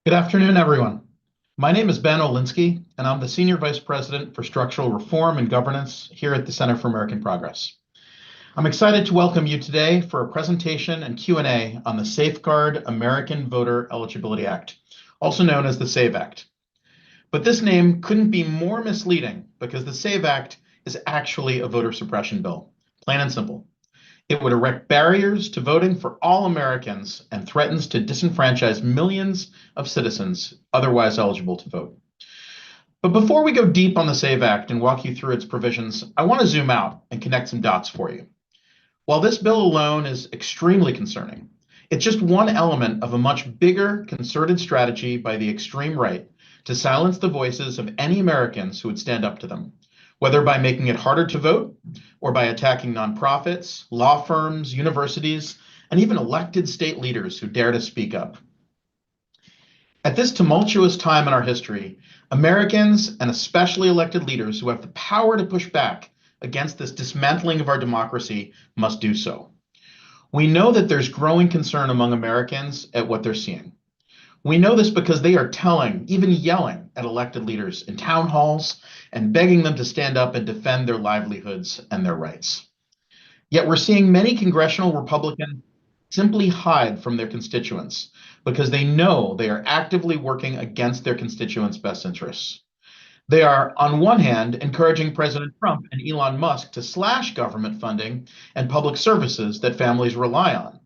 Good afternoon, everyone. My name is Ben Olinsky, and I'm the Senior Vice President for Structural Reform and Governance here at the Center for American Progress. I'm excited to welcome you today for a presentation and Q&A on the Safeguard American Voter Eligibility Act, also known as the SAVE Act. But this name couldn't be more misleading because the SAVE Act is actually a voter suppression bill, plain and simple. It would erect barriers to voting for all Americans and threatens to disenfranchise millions of citizens otherwise eligible to vote. But before we go deep on the SAVE Act and walk you through its provisions, I want to zoom out and connect some dots for you. While this bill alone is extremely concerning, it's just one element of a much bigger concerted strategy by the extreme right to silence the voices of any Americans who would stand up to them, whether by making it harder to vote or by attacking nonprofits, law firms, universities, and even elected state leaders who dare to speak up. At this tumultuous time in our history, Americans, and especially elected leaders who have the power to push back against this dismantling of our democracy, must do so. We know that there's growing concern among Americans at what they're seeing. We know this because they are telling, even yelling at elected leaders in town halls and begging them to stand up and defend their livelihoods and their rights. Yet we're seeing many congressional Republicans simply hide from their constituents because they know they are actively working against their constituents' best interests. They are, on one hand, encouraging President Trump and Elon Musk to slash government funding and public services that families rely on.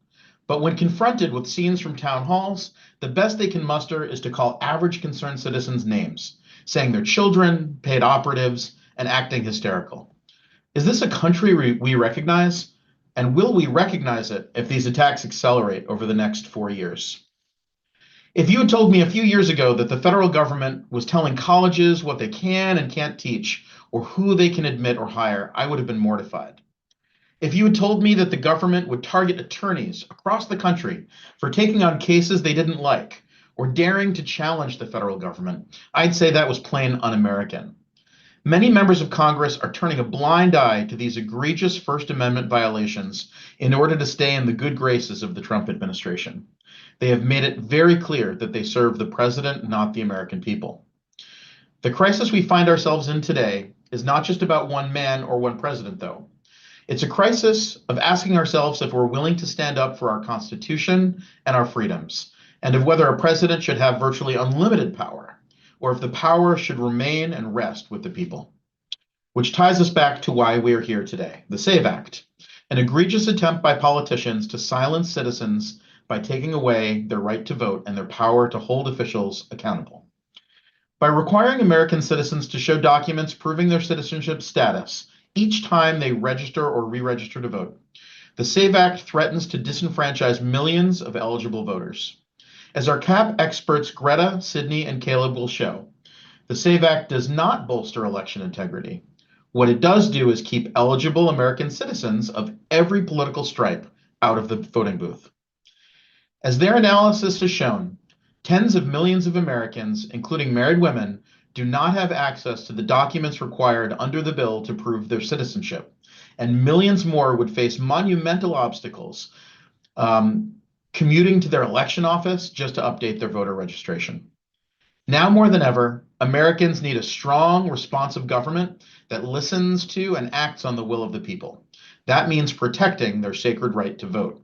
But when confronted with scenes from town halls, the best they can muster is to call average concerned citizens names, saying they're children, paid operatives, and acting hysterical. Is this a country we recognize? And will we recognize it if these attacks accelerate over the next 4 years? If you had told me a few years ago that the federal government was telling colleges what they can and can't teach, or who they can admit or hire, I would have been mortified. If you had told me that the government would target attorneys across the country for taking on cases they didn't like or daring to challenge the federal government, I'd say that was plain un-American. Many members of Congress are turning a blind eye to these egregious First Amendment violations in order to stay in the good graces of the Trump administration. They have made it very clear that they serve the president, not the American people. The crisis we find ourselves in today is not just about one man or one president, though. It's a crisis of asking ourselves if we're willing to stand up for our Constitution and our freedoms, and of whether a president should have virtually unlimited power, or if the power should remain and rest with the people. Which ties us back to why we are here today, the SAVE Act, an egregious attempt by politicians to silence citizens by taking away their right to vote and their power to hold officials accountable. By requiring American citizens to show documents proving their citizenship status each time they register or re-register to vote, the SAVE Act threatens to disenfranchise millions of eligible voters. As our CAP experts Greta, Sydney, and Caleb will show, the SAVE Act does not bolster election integrity. What it does do is keep eligible American citizens of every political stripe out of the voting booth. As their analysis has shown, tens of millions of Americans, including married women, do not have access to the documents required under the bill to prove their citizenship, and millions more would face monumental obstacles commuting to their election office just to update their voter registration. Now more than ever, Americans need a strong, responsive government that listens to and acts on the will of the people. That means protecting their sacred right to vote.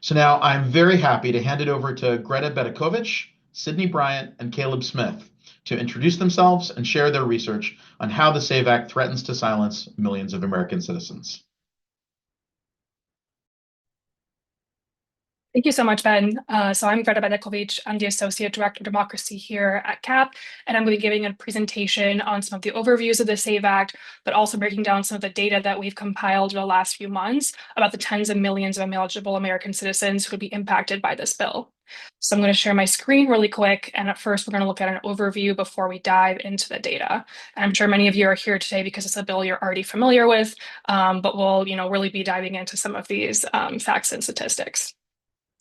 So now I'm very happy to hand it over to Greta Bedikovich, Sydney Bryant, and Caleb Smith to introduce themselves and share their research on how the SAVE Act threatens to silence millions of American citizens. Thank you so much, Ben. So I'm Greta Bedikovich. I'm the Associate Director of Democracy here at CAP, and I'm going to be giving a presentation on some of the overviews of the SAVE Act, but also breaking down some of the data that we've compiled in the last few months about the tens of millions of eligible American citizens who would be impacted by this bill. So I'm going to share my screen really quick, and at first we're going to look at an overview before we dive into the data. And I'm sure many of you are here today because it's a bill you're already familiar with, but we'll really be diving into some of these facts and statistics.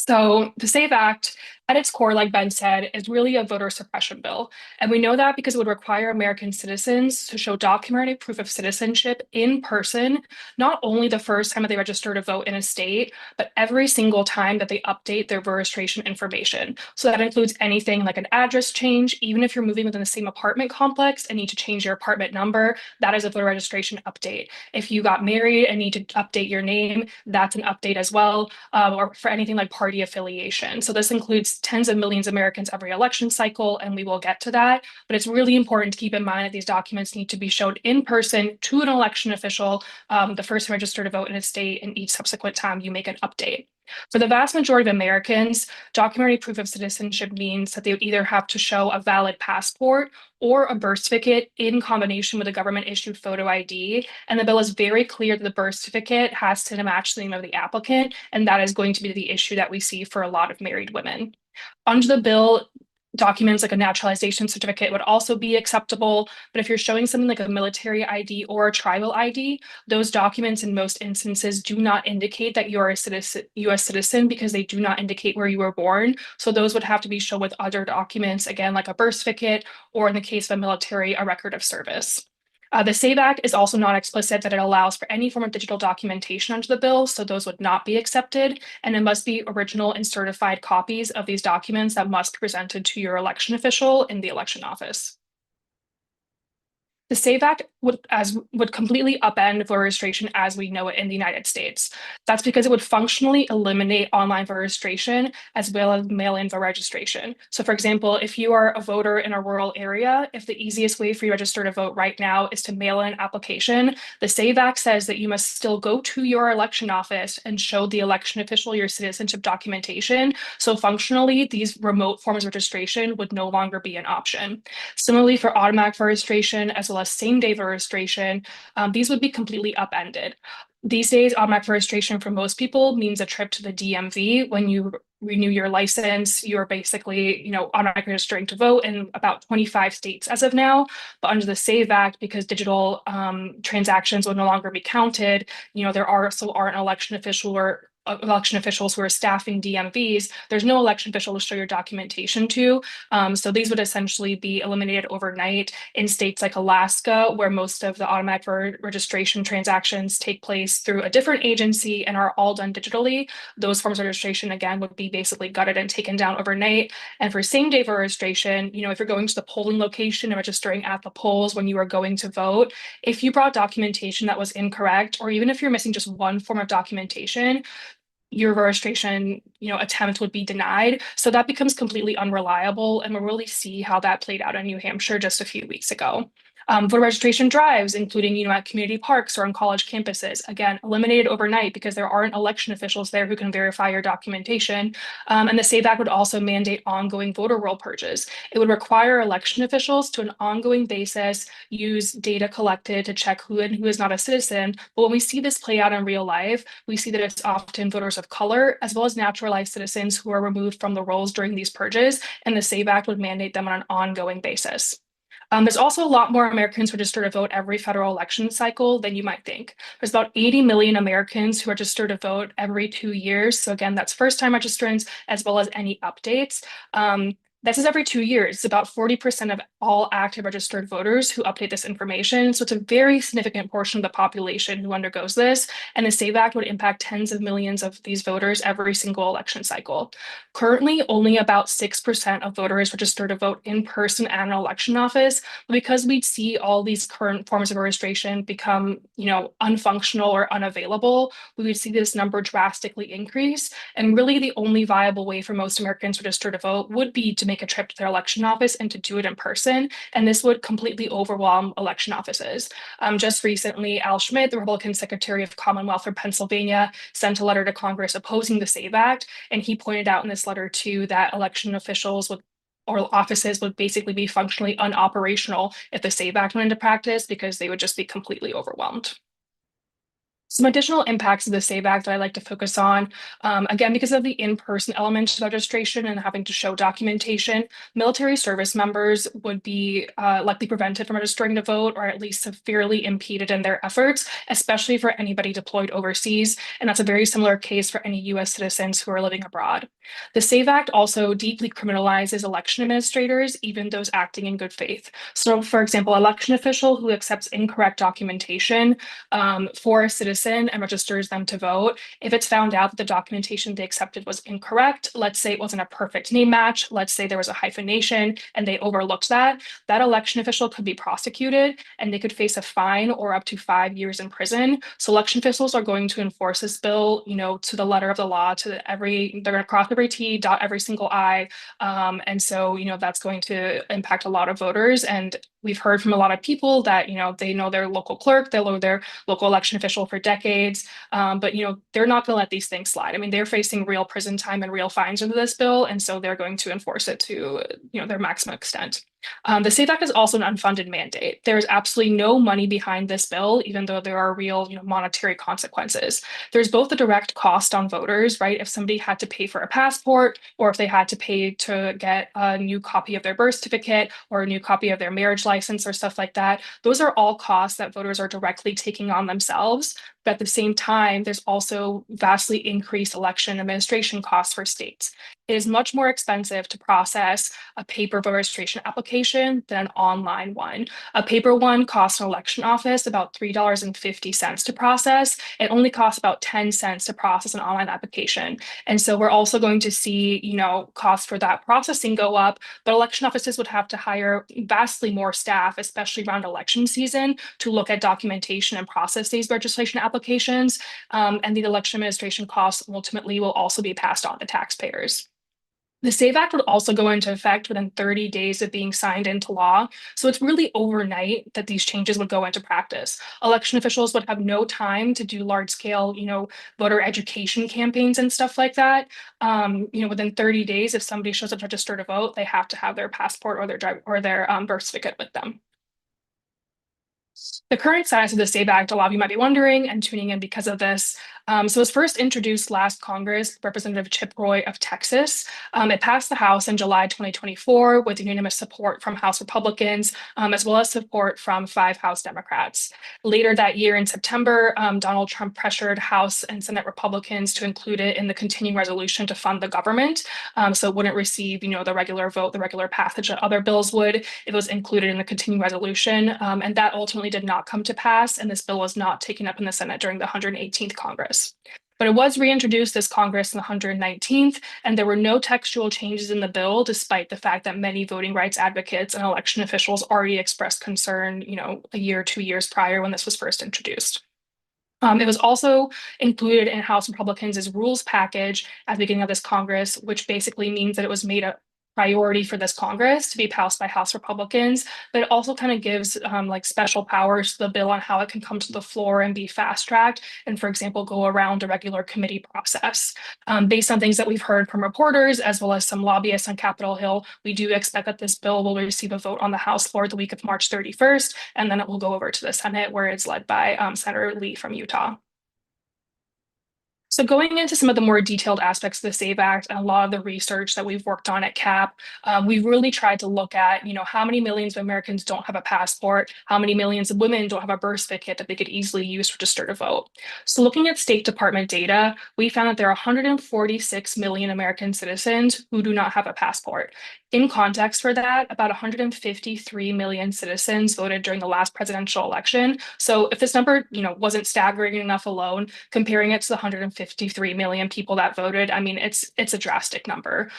So the SAVE Act At its core, like Ben said, is really a voter suppression bill. And we know that because it would require American citizens to show documented proof of citizenship in person, not only the first time that they register to vote in a state, but every single time that they update their registration information. So that includes anything like an address change, even if you're moving within the same apartment complex and need to change your apartment number, that is a voter registration update. If you got married and need to update your name, that's an update as well, or for anything like party affiliation. So this includes tens of millions of Americans every election cycle, and we will get to that. But it's really important to keep in mind that these documents need to be showed in person to an election official the first register to vote in a state, and each subsequent time you make an update. For the vast majority of Americans, documentary proof of citizenship means that they would either have to show a valid passport or a birth certificate in combination with a government issued photo ID. And the bill is very clear that the birth certificate has to match the name of the applicant. And that is going to be the issue that we see for a lot of married women. Under the bill, documents like a naturalization certificate would also be acceptable. But if you're showing something like a military ID or a tribal ID, those documents in most instances do not indicate that you're a US citizen because they do not indicate where you were born. So those would have to be shown with other documents, again, like a birth certificate, or in the case of a military, a record of service. The SAVE Act is also not explicit that it allows for any form of digital documentation under the bill, so those would not be accepted, and it must be original and certified copies of these documents that must be presented to your election official in the election office. The SAVE Act would completely upend voter registration as we know it in the United States. That's because it would functionally eliminate online voter registration as well as mail-in voter registration. So for example, if you are a voter in a rural area, if the easiest way for you to register to vote right now is to mail in an application, the SAVE Act says that you must still go to your election office and show the election official your citizenship documentation. So functionally, these remote forms of registration would no longer be an option. Similarly, for automatic registration as well as same-day registration, these would be completely upended. These days, automatic registration for most people means a trip to the DMV. When you renew your license, you're basically, automatically registering to vote in about 25 states as of now. But under the SAVE Act, because digital transactions will no longer be counted, there aren't election officials who are staffing DMVs, there's no election official to show your documentation to. So these would essentially be eliminated overnight in states like Alaska, where most of the automatic registration transactions take place through a different agency and are all done digitally. Those forms of registration, again, would be basically gutted and taken down overnight. And for same-day registration, if you're going to the polling location and registering at the polls when you are going to vote, if you brought documentation that was incorrect, or even if you're missing just one form of documentation, your registration, attempt would be denied. So that becomes completely unreliable. And we'll really see how that played out in New Hampshire just a few weeks ago. Voter registration drives, including, at community parks or on college campuses, again, eliminated overnight because there aren't election officials there who can verify your documentation. And the SAVE Act would also mandate ongoing voter roll purges. It would require election officials to an ongoing basis use data collected to check who and who is not a citizen. But when we see this play out in real life, we see that it's often voters of color as well as naturalized citizens who are removed from the rolls during these purges, and the SAVE Act would mandate them on an ongoing basis. There's also a lot more Americans register to vote every federal election cycle than you might think. There's about 80 million Americans who register to vote every 2 years. So again, that's first-time registrants as well as any updates. This is every 2 years. It's about 40% of all active registered voters who update this information. So it's a very significant portion of the population who undergoes this. And the SAVE Act would impact tens of millions of these voters every single election cycle. Currently, only about 6% of voters register to vote in person at an election office. But because we see all these current forms of registration become, unfunctional or unavailable, we would see this number drastically increase. And really the only viable way for most Americans to register to vote would be to make a trip to their election office and to do it in person. And this would completely overwhelm election offices. Just recently, Al Schmidt, the Republican Secretary of Commonwealth for Pennsylvania, sent a letter to Congress opposing the SAVE Act. And he pointed out in this letter too that election officials or offices would basically be functionally unoperational if the SAVE Act went into practice because they would just be completely overwhelmed. Some additional impacts of the SAVE Act that I like to focus on, again, because of the in-person element of registration and having to show documentation, military service members would be likely prevented from registering to vote, or at least severely impeded in their efforts, especially for anybody deployed overseas. And that's a very similar case for any US citizens who are living abroad. The SAVE Act also deeply criminalizes election administrators, even those acting in good faith. So, for example, election official who accepts incorrect documentation for a citizen and registers them to vote. If it's found out that the documentation they accepted was incorrect, let's say it wasn't a perfect name match, let's say there was a hyphenation and they overlooked that, that election official could be prosecuted and they could face a fine or up to 5 years in prison. So election officials are going to enforce this bill, to the letter of the law, they're going to cross every T, dot every single I. And so, that's going to impact a lot of voters. And we've heard from a lot of people that, they know their local clerk, they know their local election official for decades, but they're not going to let these things slide. I mean, they're facing real prison time and real fines under this bill, and so they're going to enforce it to their maximum extent. The SAVE Act is also an unfunded mandate. There's absolutely no money behind this bill, even though there are real monetary consequences. There's both a direct cost on voters, right? If somebody had to pay for a passport, or if they had to pay to get a new copy of their birth certificate or a new copy of their marriage license or stuff like that, those are all costs that voters are directly taking on themselves. But at the same time, there's also vastly increased election administration costs for states. It is much more expensive to process a paper voter registration application than an online one. A paper one costs an election office about $3.50 to process. It only costs about 10 cents to process an online application. And so we're also going to see, costs for that processing go up, but election offices would have to hire vastly more staff, especially around election season, to look at documentation and process these registration applications. And the election administration costs ultimately will also be passed on to taxpayers. The SAVE Act would also go into effect within 30 days of being signed into law. So it's really overnight that these changes would go into practice. Election officials would have no time to do large scale, voter education campaigns and stuff like that. Within 30 days, if somebody shows up to register to vote, they have to have their passport or their birth certificate with them. The current status of the SAVE Act, a lot of you might be wondering and tuning in because of this. So it was first introduced last Congress, Representative Chip Roy of Texas. It passed the House in July 2024 with unanimous support from House Republicans, as well as support from 5 House Democrats. Later that year in September, Donald Trump pressured House and Senate Republicans to include it in the continuing resolution to fund the government. So it wouldn't receive, the regular vote, the regular passage that other bills would. It was included in the continuing resolution, and that ultimately did not come to pass, and this bill was not taken up in the Senate during the 118th Congress. But it was reintroduced this Congress in the 119th, and there were no textual changes in the bill, despite the fact that many voting rights advocates and election officials already expressed concern, a year or 2 years prior when this was first introduced. It was also included in House Republicans' rules package at the beginning of this Congress, which basically means that it was made a priority for this Congress to be passed by House Republicans, but it also kind of gives special powers to the bill on how it can come to the floor and be fast-tracked and, for example, go around a regular committee process. Based on things that we've heard from reporters, as well as some lobbyists on Capitol Hill, we do expect that this bill will receive a vote on the House floor the week of March 31st, and then it will go over to the Senate, where it's led by Senator Lee from Utah. So going into some of the more detailed aspects of the SAVE Act and a lot of the research that we've worked on at CAP, we've really tried to look at, how many millions of Americans don't have a passport, how many millions of women don't have a birth certificate that they could easily use to register to vote. So looking at State Department data, we found that there are 146 million American citizens who do not have a passport. In context for that, about 153 million citizens voted during the last presidential election. So if this number, wasn't staggering enough alone, comparing it to the 153 million people that voted, I mean, it's a drastic number.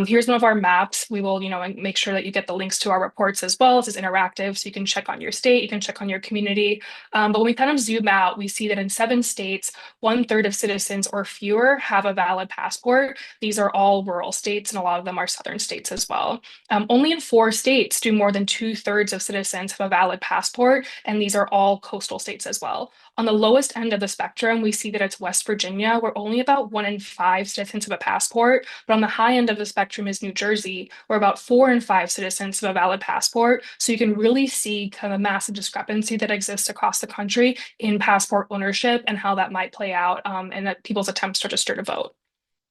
Here's one of our maps. We will, make sure that you get the links to our reports as well. This is interactive, so you can check on your state, you can check on your community. But when we kind of zoom out, we see that in 7 states, 1/3 of citizens or fewer have a valid passport. These are all rural states, and a lot of them are southern states as well. well. Only in 4 states do more than 2/3 of citizens have a valid passport, and these are all coastal states as well. On the lowest end of the spectrum, we see that it's West Virginia, where only about 1 in 5 citizens have a passport. But on the high end of the spectrum is New Jersey, where about 4 in 5 citizens have a valid passport. So you can really see kind of a massive discrepancy that exists across the country in passport ownership and how that might play out in people's attempts to register to vote.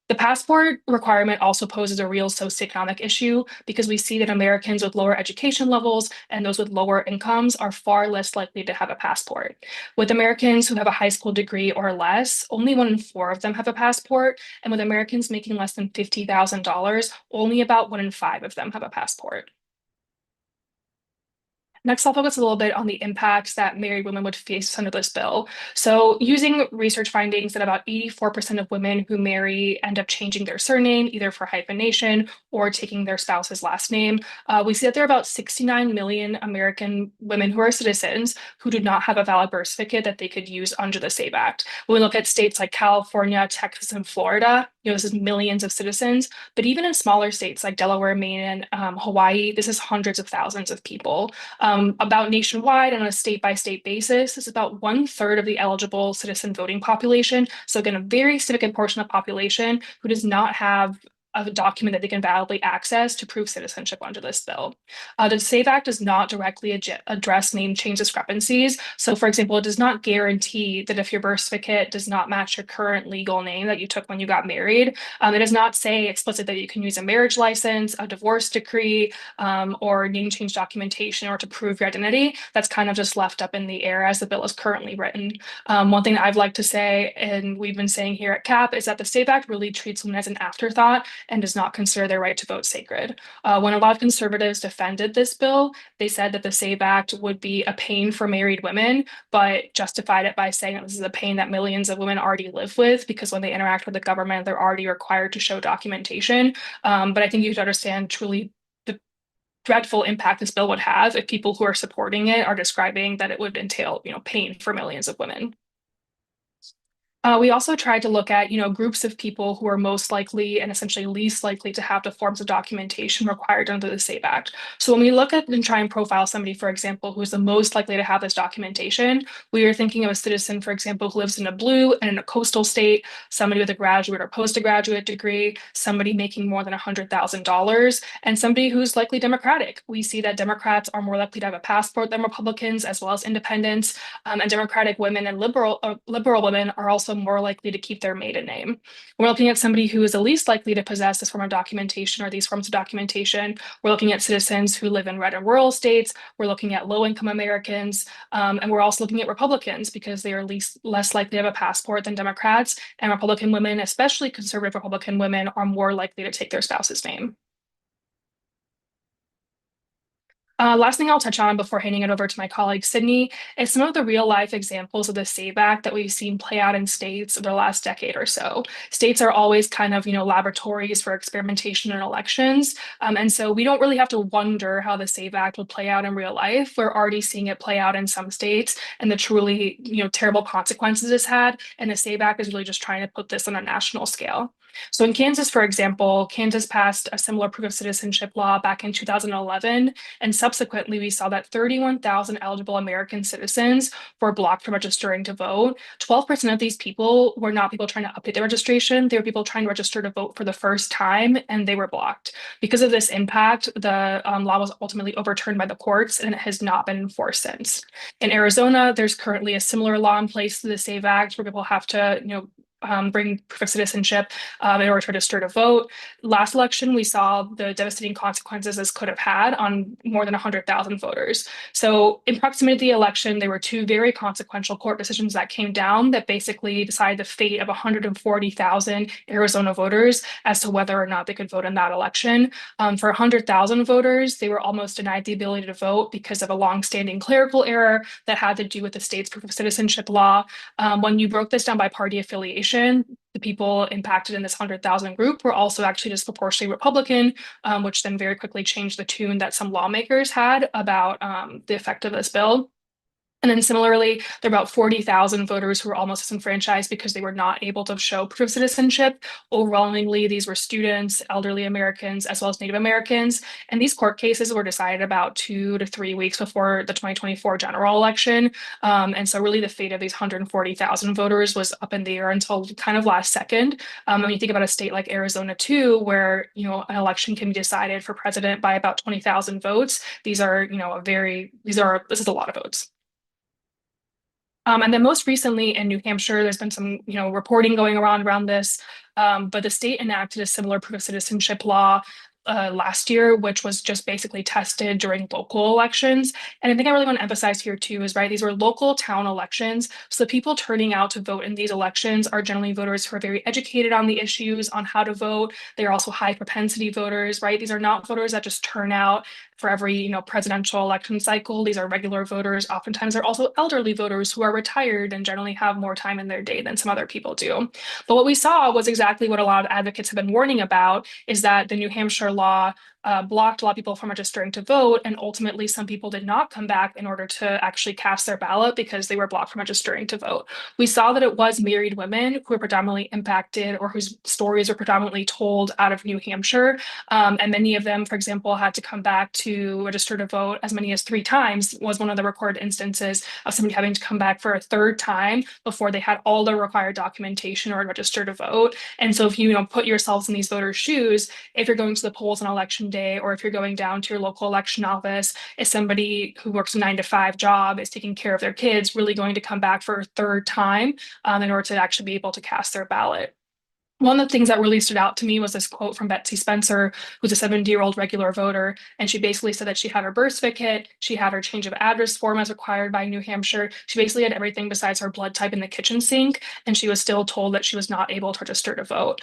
The passport requirement also poses a real socioeconomic issue because we see that Americans with lower education levels and those with lower incomes are far less likely to have a passport. With Americans who have a high school degree or less, only 1 in 4 of them have a passport. And with Americans making less than $50,000, only about 1 in 5 of them have a passport. Next, I'll focus a little bit on the impacts that married women would face under this bill. So using research findings that about 84% of women who marry end up changing their surname, either for hyphenation or taking their spouse's last name, we see that there are about 69 million American women who are citizens who do not have a valid birth certificate that they could use under the SAVE Act. When we look at states like California, Texas, and Florida, this is millions of citizens, but even in smaller states like Delaware, Maine, and Hawaii, this is hundreds of thousands of people. About nationwide on a state-by-state basis, it's about 1/3 of the eligible citizen voting population. So again, a very significant portion of the population who does not have a document that they can validly access to prove citizenship under this bill. The SAVE Act does not directly address name change discrepancies. So for example, it does not guarantee that if your birth certificate does not match your current legal name that you took when you got married, it does not say explicitly that you can use a marriage license, a divorce decree, or name change documentation or to prove your identity. That's kind of just left up in the air as the bill is currently written. One thing that I'd like to say, and we've been saying here at CAP, is that the SAVE Act really treats women as an afterthought and does not consider their right to vote sacred. When a lot of conservatives defended this bill, they said that the SAVE Act would be a pain for married women, but justified it by saying that this is a pain that millions of women already live with because when they interact with the government, they're already required to show documentation. But I think you should understand truly the dreadful impact this bill would have if people who are supporting it are describing that it would entail, pain for millions of women. We also tried to look at, groups of people who are most likely and essentially least likely to have the forms of documentation required under the SAVE Act. So when we look at and try and profile somebody, for example, who is the most likely to have this documentation, we are thinking of a citizen, for example, who lives in a blue and in a coastal state, somebody with a graduate or postgraduate degree, somebody making more than $100,000, and somebody who's likely Democratic. We see that Democrats are more likely to have a passport than Republicans, as well as independents, and Democratic women and liberal women are also more likely to keep their maiden name. We're looking at somebody who is the least likely to possess this form of documentation or these forms of documentation. We're looking at citizens who live in red and rural states. We're looking at low-income Americans, and we're also looking at Republicans because they are less likely to have a passport than Democrats, and Republican women, especially conservative Republican women, are more likely to take their spouse's name. Last thing I'll touch on before handing it over to my colleague Sydney is some of the real life examples of the SAVE Act that we've seen play out in states over the last decade or so. States are always kind of, laboratories for experimentation in elections. And so we don't really have to wonder how the SAVE Act would play out in real life. We're already seeing it play out in some states and the truly, terrible consequences it's had. And the SAVE Act is really just trying to put this on a national scale. So in Kansas, for example, Kansas passed a similar proof of citizenship law back in 2011. And subsequently, we saw that 31,000 eligible American citizens were blocked from registering to vote. 12% of these people were not people trying to update their registration. They were people trying to register to vote for the first time, and they were blocked. Because of this impact, the law was ultimately overturned by the courts, and it has not been enforced since. In Arizona, there's currently a similar law in place to the SAVE Act where people have to, bring proof of citizenship in order to register to vote. Last election, we saw the devastating consequences this could have had on more than 100,000 voters. So in proximity to the election, there were 2 very consequential court decisions that came down that basically decided the fate of 140,000 Arizona voters as to whether or not they could vote in that election. For 100,000 voters, they were almost denied the ability to vote because of a longstanding clerical error that had to do with the state's proof of citizenship law. When you broke this down by party affiliation, the people impacted in this 100,000 group were also actually disproportionately Republican, which then very quickly changed the tune that some lawmakers had about the effect of this bill. And then similarly, there are about 40,000 voters who were almost disenfranchised because they were not able to show proof of citizenship. Overwhelmingly, these were students, elderly Americans, as well as Native Americans. And these court cases were decided about 2 to 3 weeks before the 2024 general election. And so really the fate of these 140,000 voters was up in the air until kind of last second. When you think about a state like Arizona too, where, an election can be decided for president by about 20,000 votes, these are, this is a lot of votes. And then most recently in New Hampshire, there's been some, reporting going around this, but the state enacted a similar proof of citizenship law last year, which was just basically tested during local elections. And I think I really want to emphasize here too is, right, these were local town elections. So the people turning out to vote in these elections are generally voters who are very educated on the issues, on how to vote. They are also high propensity voters, right? These are not voters that just turn out for every, presidential election cycle. These are regular voters. Oftentimes they're also elderly voters who are retired and generally have more time in their day than some other people do. But what we saw was exactly what a lot of advocates have been warning about, is that the New Hampshire law blocked a lot of people from registering to vote, and ultimately some people did not come back in order to actually cast their ballot because they were blocked from registering to vote. We saw that it was married women who were predominantly impacted, or whose stories were predominantly told out of New Hampshire, and many of them, for example, had to come back to register to vote as many as 3 times. Was one of the recorded instances of somebody having to come back for a 3rd time before they had all the required documentation or register to vote. And so if you put yourselves in these voters' shoes, if you're going to the polls on election day, or if you're going down to your local election office, is somebody who works a 9-to-5 job, is taking care of their kids, really going to come back for a 3rd time in order to actually be able to cast their ballot? One of the things that really stood out to me was this quote from Betsy Spencer, who's a 70-year-old regular voter. And she basically said that she had her birth certificate, she had her change of address form as required by New Hampshire. She basically had everything besides her blood type in the kitchen sink. And she was still told that she was not able to register to vote.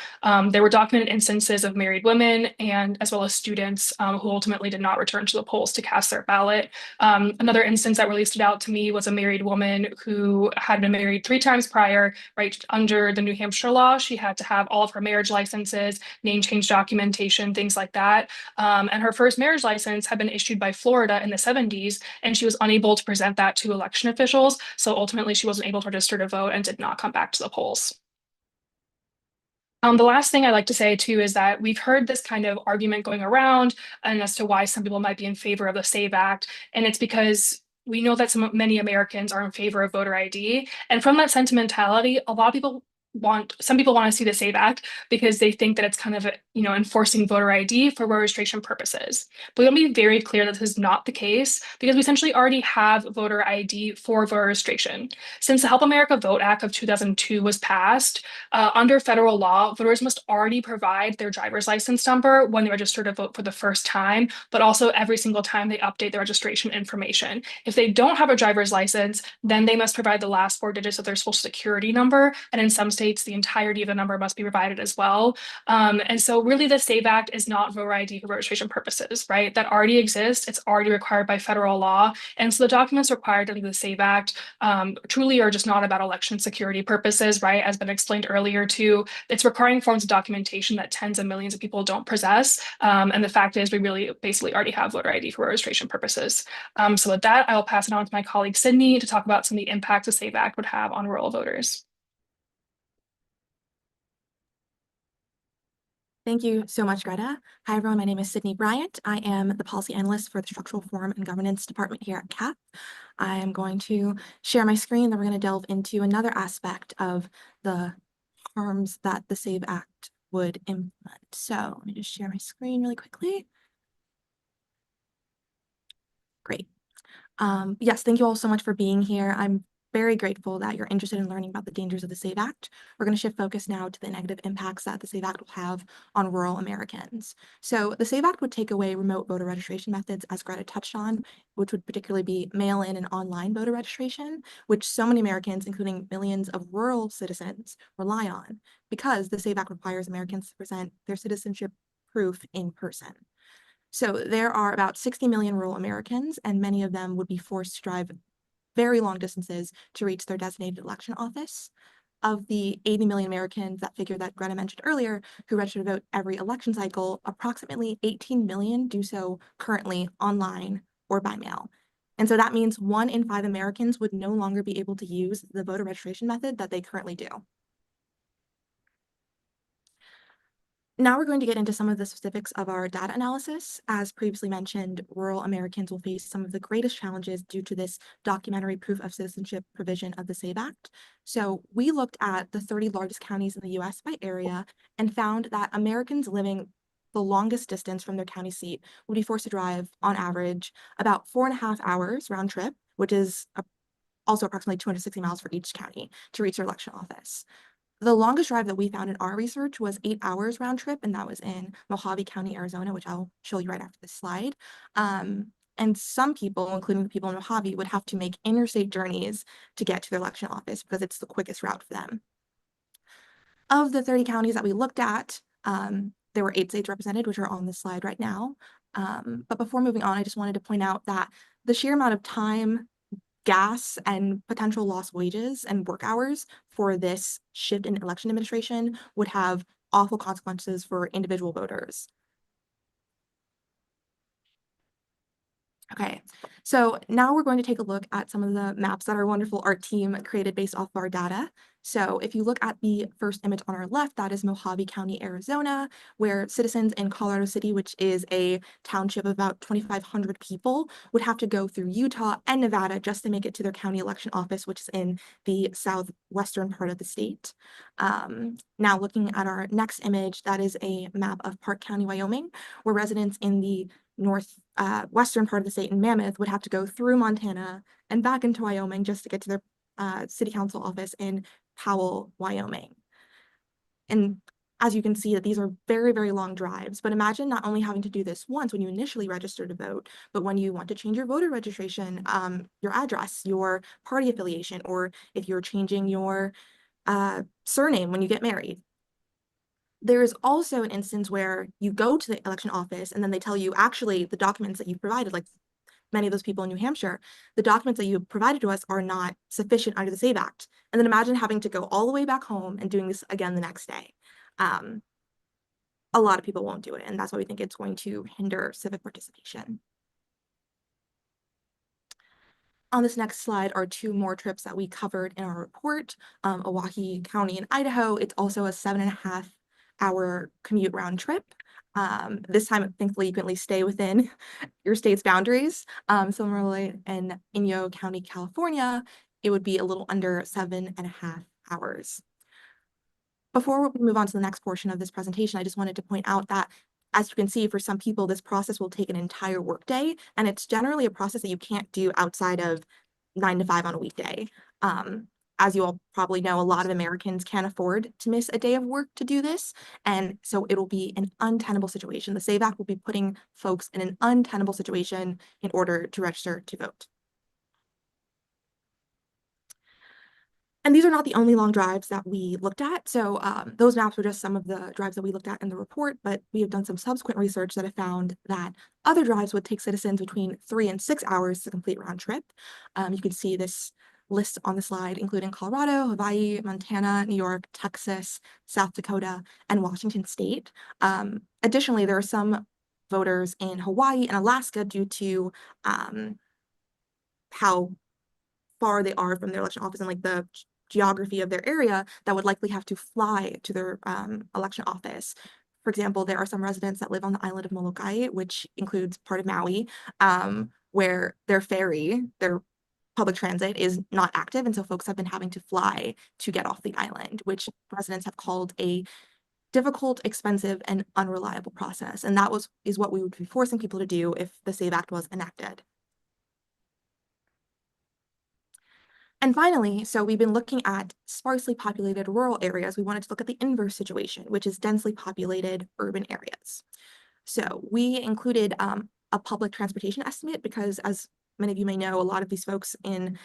There were documented instances of married women and as well as students who ultimately did not return to the polls to cast their ballot. Another instance that really stood out to me was a married woman who had been married 3 times prior, right? Under the New Hampshire law, she had to have all of her marriage licenses, name change documentation, things like that. And her first marriage license had been issued by Florida in the 70s, and she was unable to present that to election officials. So ultimately, she wasn't able to register to vote and did not come back to the polls. The last thing I'd like to say too is that we've heard this kind of argument going around and as to why some people might be in favor of the SAVE Act. And it's because we know that many Americans are in favor of voter ID. And from that sentimentality, some people want to see the SAVE Act because they think that it's kind of, enforcing voter ID for registration purposes. But we want to be very clear that this is not the case, because we essentially already have voter ID for voter registration. Since the Help America Vote Act of 2002 was passed, under federal law, voters must already provide their driver's license number when they register to vote for the first time, but also every single time they update their registration information. If they don't have a driver's license, then they must provide the last 4 digits of their social security number. And in some states, the entirety of the number must be provided as well. And so really the SAVE Act is not voter ID for registration purposes, right? That already exists. It's already required by federal law. And so the documents required under the SAVE Act truly are just not about election security purposes, right? As been explained earlier too, it's requiring forms of documentation that tens of millions of people don't possess. And the fact is we really basically already have voter ID for registration purposes. So with that, I will pass it on to my colleague Sydney to talk about some of the impacts the SAVE Act would have on rural voters. Thank you so much, Greta. Hi, everyone. My name is Sydney Bryant. I am the policy analyst for the Structural Reform and Governance Department here at CAP. I am going to share my screen, then we're going to delve into another aspect of the harms that the SAVE Act would implement. So let me just share my screen really quickly. Great. Yes, thank you all so much for being here. I'm very grateful that you're interested in learning about the dangers of the SAVE Act. We're going to shift focus now to the negative impacts that the SAVE Act will have on rural Americans. So the SAVE Act would take away remote voter registration methods, as Greta touched on, which would particularly be mail-in and online voter registration, which so many Americans, including millions of rural citizens, rely on, because the SAVE Act requires Americans to present their citizenship proof in person. So there are about 60 million rural Americans, and many of them would be forced to drive very long distances to reach their designated election office. Of the 80 million Americans, that figure that Greta mentioned earlier, who register to vote every election cycle, approximately 18 million do so currently online or by mail. And so that means 1 in 5 Americans would no longer be able to use the voter registration method that they currently do. Now we're going to get into some of the specifics of our data analysis. As previously mentioned, rural Americans will face some of the greatest challenges due to this documentary proof of citizenship provision of the SAVE Act. So we looked at the 30 largest counties in the US by area and found that Americans living the longest distance from their county seat would be forced to drive, on average, about 4.5 hours round trip, which is also approximately 260 miles for each county to reach their election office. The longest drive that we found in our research was 8 hours round trip, and that was in Mojave County, Arizona, which I'll show you right after this slide. And some people, including the people in Mojave, would have to make interstate journeys to get to their election office because it's the quickest route for them. Of the 30 counties that we looked at, there were 8 states represented, which are on this slide right now. But before moving on, I just wanted to point out that the sheer amount of time, gas, and potential lost wages and work hours for this shift in election administration would have awful consequences for individual voters. Okay, so now we're going to take a look at some of the maps that our wonderful art team created based off of our data. So if you look at the first image on our left, that is Mojave County, Arizona, where citizens in Colorado City, which is a township of about 2,500 people, would have to go through Utah and Nevada just to make it to their county election office, which is in the southwestern part of the state. Now looking at our next image, that is a map of Park County, Wyoming, where residents in the western part of the state in Mammoth would have to go through Montana and back into Wyoming just to get to their city council office in Powell, Wyoming. And as you can see, that these are very, very long drives, but imagine not only having to do this once when you initially register to vote, but when you want to change your voter registration, your address, your party affiliation, or if you're changing your surname when you get married. There is also an instance where you go to the election office and then they tell you, actually, the documents that you provided, like many of those people in New Hampshire, the documents that you provided to us are not sufficient under the SAVE Act. And then imagine having to go all the way back home and doing this again the next day. A lot of people won't do it, and that's why we think it's going to hinder civic participation. On this next slide are 2 more trips that we covered in our report. Oahe County in Idaho, it's also a 7.5-hour commute round trip. This time, thankfully, you can at least stay within your state's boundaries. Similarly, in Inyo County, California, it would be a little under 7.5 hours. Before we move on to the next portion of this presentation, I just wanted to point out that, as you can see, for some people, this process will take an entire workday, and it's generally a process that you can't do outside of 9 to 5 on a weekday. As you all probably know, a lot of Americans can't afford to miss a day of work to do this, and so it'll be an untenable situation. The SAVE Act will be putting folks in an untenable situation in order to register to vote. And these are not the only long drives that we looked at. So those maps were just some of the drives that we looked at in the report, but we have done some subsequent research that have found that other drives would take citizens between 3 and 6 hours to complete round trip. You can see this list on the slide, including Colorado, Hawaii, Montana, New York, Texas, South Dakota, and Washington State. Additionally, there are some voters in Hawaii and Alaska due to how far they are from their election office and like the geography of their area that would likely have to fly to their election office. For example, there are some residents that live on the island of Molokai, which includes part of Maui, where their ferry, their public transit is not active. And so folks have been having to fly to get off the island, which residents have called a difficult, expensive, and unreliable process. And that is what we would be forcing people to do if the SAVE Act was enacted. And finally, so we've been looking at sparsely populated rural areas. We wanted to look at the inverse situation, which is densely populated urban areas. So we included a public transportation estimate because, as many of you may know, a lot of these folks in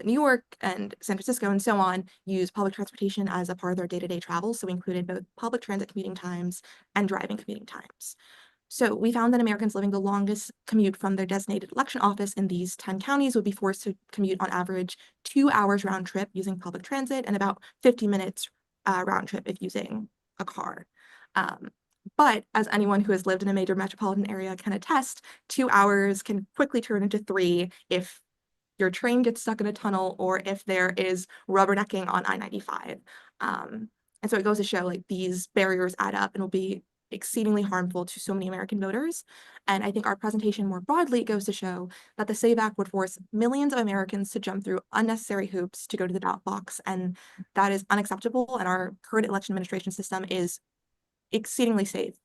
New York and San Francisco and so on use public transportation as a part of their day-to-day travel. So we included both public transit commuting times and driving commuting times. So we found that Americans living the longest commute from their designated election office in these 10 counties would be forced to commute on average 2 hours round trip using public transit and about 50 minutes round trip if using a car. But as anyone who has lived in a major metropolitan area can attest, 2 hours can quickly turn into 3 if your train gets stuck in a tunnel or if there is rubbernecking on I-95. And so it goes to show like these barriers add up and will be exceedingly harmful to so many American voters. And I think our presentation more broadly goes to show that the SAVE Act would force millions of Americans to jump through unnecessary hoops to go to the ballot box. And that is unacceptable. And our current election administration system is exceedingly safe.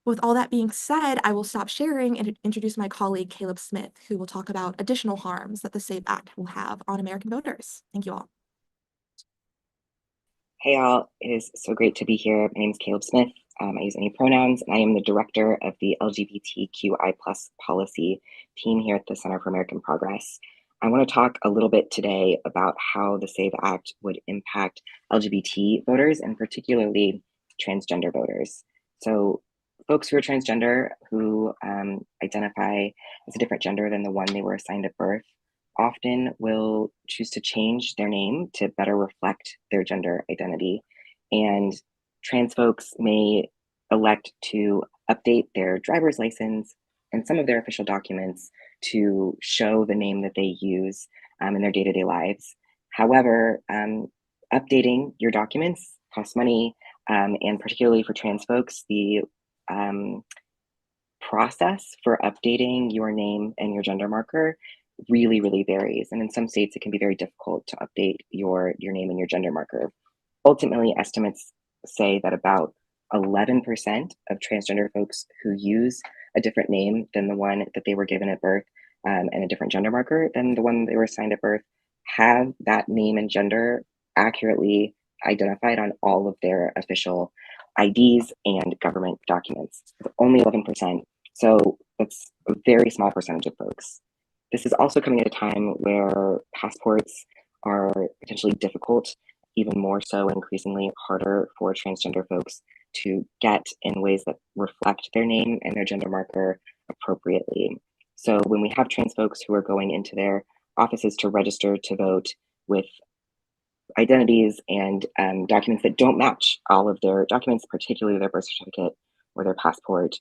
With all that being said, I will stop sharing and introduce my colleague, Caleb Smith, who will talk about additional harms that the SAVE Act will have on American voters. Thank you all. Hey all, it is so great to be here. My name is Caleb Smith. I use any pronouns, and I am the director of the LGBTQI+ policy team here at the Center for American Progress. I want to talk a little bit today about how the SAVE Act would impact LGBT voters and particularly transgender voters. So folks who are transgender, who identify as a different gender than the one they were assigned at birth, often will choose to change their name to better reflect their gender identity. And trans folks may elect to update their driver's license and some of their official documents to show the name that they use in their day-to-day lives. However, updating your documents costs money, and particularly for trans folks, the process for updating your name and your gender marker really varies. And in some states, it can be very difficult to update your name and your gender marker. Ultimately, estimates say that about 11% of transgender folks who use a different name than the one that they were given at birth and a different gender marker than the one they were assigned at birth have that name and gender accurately identified on all of their official IDs and government documents. Only 11%. So that's a very small percentage of folks. This is also coming at a time where passports are potentially difficult, even more so increasingly harder for transgender folks to get in ways that reflect their name and their gender marker appropriately. So when we have trans folks who are going into their offices to register to vote with identities and documents that don't match all of their documents, particularly their birth certificate or their passport,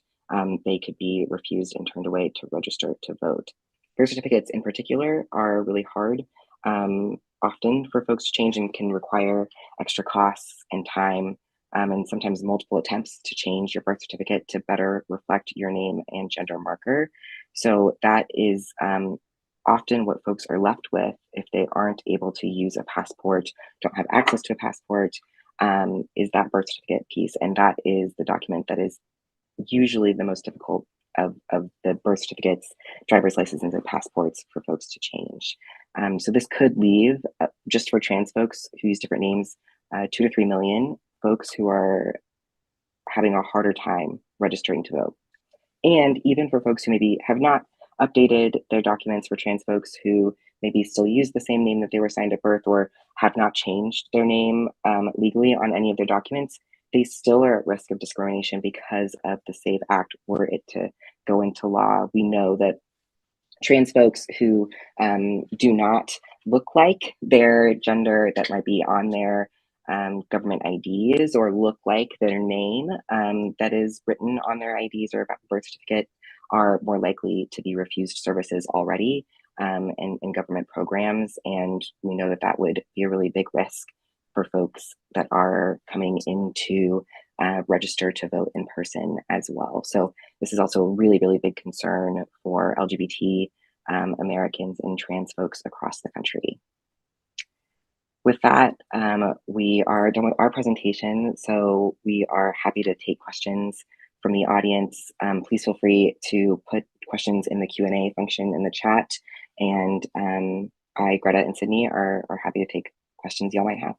they could be refused and turned away to register to vote. Birth certificates in particular are really hard often for folks to change and can require extra costs and time and sometimes multiple attempts to change your birth certificate to better reflect your name and gender marker. So that is often what folks are left with if they aren't able to use a passport, don't have access to a passport, is that birth certificate piece. And that is the document that is usually the most difficult of the birth certificates, driver's licenses, and passports for folks to change. So this could leave, just for trans folks who use different names, 2 to 3 million folks who are having a harder time registering to vote. And even for folks who maybe have not updated their documents, for trans folks who maybe still use the same name that they were assigned at birth or have not changed their name legally on any of their documents, they still are at risk of discrimination because of the SAVE Act were it to go into law. We know that trans folks who do not look like their gender that might be on their government IDs or look like their name that is written on their IDs or birth certificate are more likely to be refused services already in government programs. And we know that that would be a really big risk for folks that are coming into register to vote in person as well. So this is also a really big concern for LGBT Americans and trans folks across the country. With that, we are done with our presentation, so we are happy to take questions from the audience. Please feel free to put questions in the Q&A function in the chat, and I, Greta, and Sydney are happy to take questions y'all might have.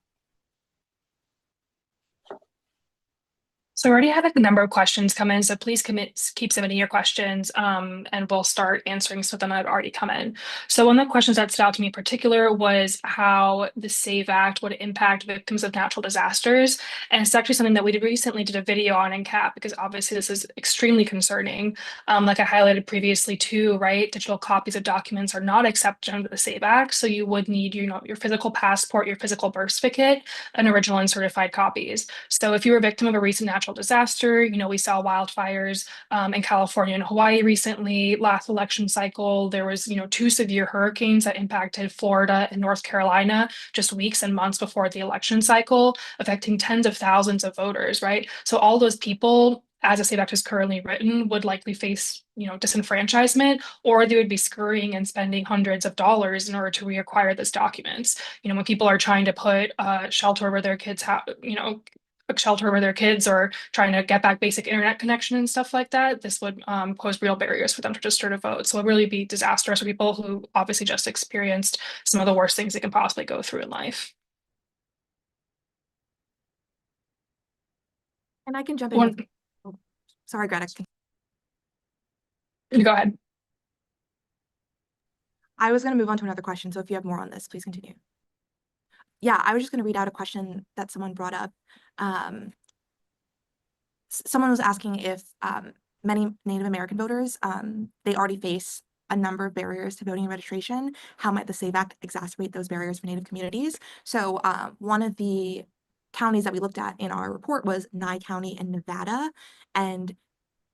So we already had a number of questions come in, so please keep submitting your questions and we'll start answering some of them that have already come in. So one of the questions that stood out to me in particular was how the SAVE Act would impact victims of natural disasters. And it's actually something that we recently did a video on in CAP, because obviously this is extremely concerning. Like I highlighted previously too, right? Digital copies of documents are not accepted under the SAVE Act. So you would need, your physical passport, your physical birth certificate, and original and certified copies. So if you were a victim of a recent natural natural disaster. You know, we saw wildfires in California and Hawaii recently. Last election cycle, there was, you know, 2 severe hurricanes that impacted Florida and North Carolina just weeks and months before the election cycle, affecting tens of thousands of voters, right? So all those people, as the SAVE Act is currently written, would likely face, you know, disenfranchisement, or they would be scurrying and spending hundreds of dollars in order to reacquire those documents. You know, when people are trying to put shelter over their kids' house, you know, shelter over their kids, or trying to get back basic internet connection and stuff like that, this would pose real barriers for them to register to vote. So it would really be disastrous for people who obviously just experienced some of the worst things they can possibly go through in life. And I can jump in. One, Sorry, Greta. go ahead. I was going to move on to another question, so if you have more on this, please continue. Yeah, I was just going to read out a question that someone brought up. Someone was asking if many Native American voters, they already face a number of barriers to voting and registration. How might the SAVE Act exacerbate those barriers for Native communities? So one of the counties that we looked at in our report was Nye County in Nevada, and